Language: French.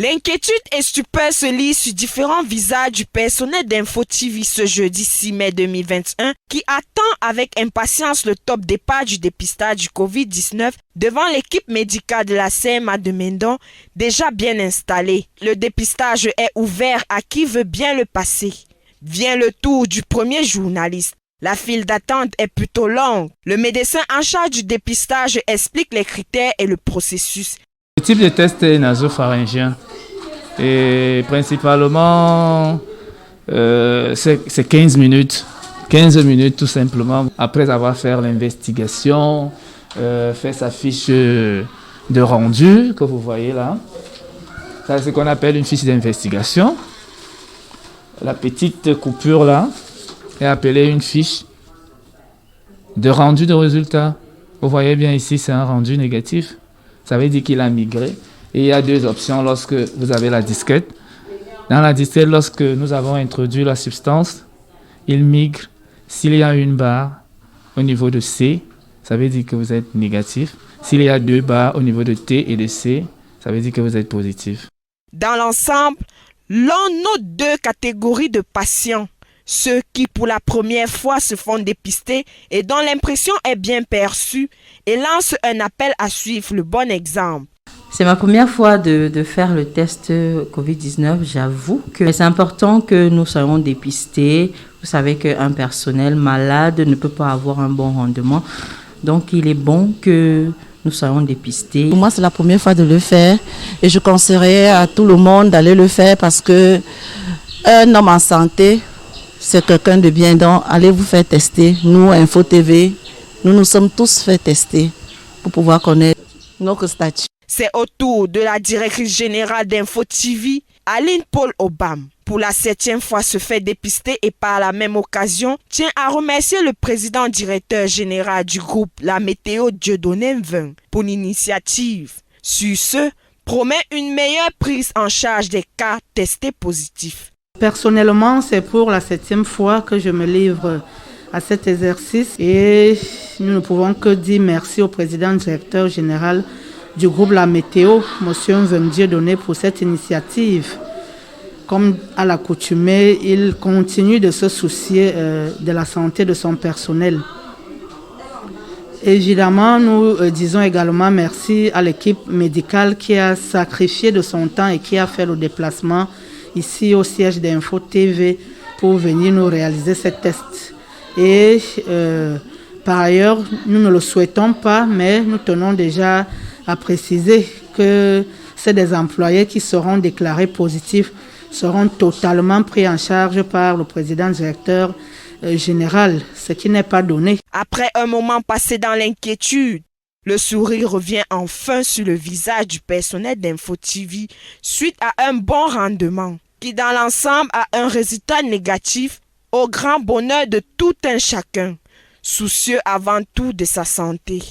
L'inquiétude et stupeur se lit sur différents visages du personnel d'Info TV ce jeudi 6 mai 2021 qui attend avec impatience le top départ du dépistage du Covid-19 devant l'équipe médicale de la CMA de Mendon déjà bien installée. Le dépistage est ouvert à qui veut bien le passer. Vient le tour du premier journaliste. La file d'attente est plutôt longue. Le médecin en charge du dépistage explique les critères et le processus. Le type de test est nasopharyngien et principalement c'est 15 minutes. 15 minutes tout simplement. Après avoir fait l'investigation, fait sa fiche de rendu que vous voyez là. Ça c'est ce qu'on appelle une fiche d'investigation. La petite coupure là est appelée une fiche de rendu de résultat. Vous voyez bien ici, c'est un rendu négatif. Ça veut dire qu'il a migré. Et il y a deux options lorsque vous avez la disquette. Dans la disquette, lorsque nous avons introduit la substance, il migre. S'il y a une barre au niveau de C, ça veut dire que vous êtes négatif. S'il y a deux barres au niveau de T et de C, ça veut dire que vous êtes positif. Dans l'ensemble, l'on note deux catégories de patients. Ceux qui pour la première fois se font dépister et dont l'impression est bien perçue et lancent un appel à suivre le bon exemple. C'est ma première fois de faire le test Covid-19. J'avoue que c'est important que nous soyons dépistés. Vous savez qu'un personnel malade ne peut pas avoir un bon rendement. Donc il est bon que nous soyons dépistés. Pour moi, c'est la première fois de le faire et je conseillerais à tout le monde d'aller le faire parce que un homme en santé, c'est quelqu'un de bien. Donc, allez vous faire tester. Nous, Info TV, nous sommes tous fait tester pour pouvoir connaître notre statut. C'est au tour de la directrice générale d'Info TV, Aline Paul Obam, pour la 7e fois se fait dépister et par la même occasion, tient à remercier le président directeur général du groupe La Météo Dieudonné Mveng pour l'initiative. Sur ce, promet une meilleure prise en charge des cas testés positifs. Personnellement, c'est pour la 7e fois que je me livre à cet exercice et nous ne pouvons que dire merci au président directeur général du groupe La Météo, M. Mveng Dieudonné, pour cette initiative. Comme à l'accoutumée, il continue de se soucier de la santé de son personnel. Évidemment, nous disons également merci à l'équipe médicale qui a sacrifié de son temps et qui a fait le déplacement ici au siège d'Info TV pour venir nous réaliser ce test. Et par ailleurs, nous ne le souhaitons pas, mais nous tenons déjà à préciser que c'est des employés qui seront déclarés positifs, seront totalement pris en charge par le président directeur général, ce qui n'est pas donné. Après un moment passé dans l'inquiétude, le sourire revient enfin sur le visage du personnel d'Info TV suite à un bon rendement qui dans l'ensemble a un résultat négatif au grand bonheur de tout un chacun, soucieux avant tout de sa santé.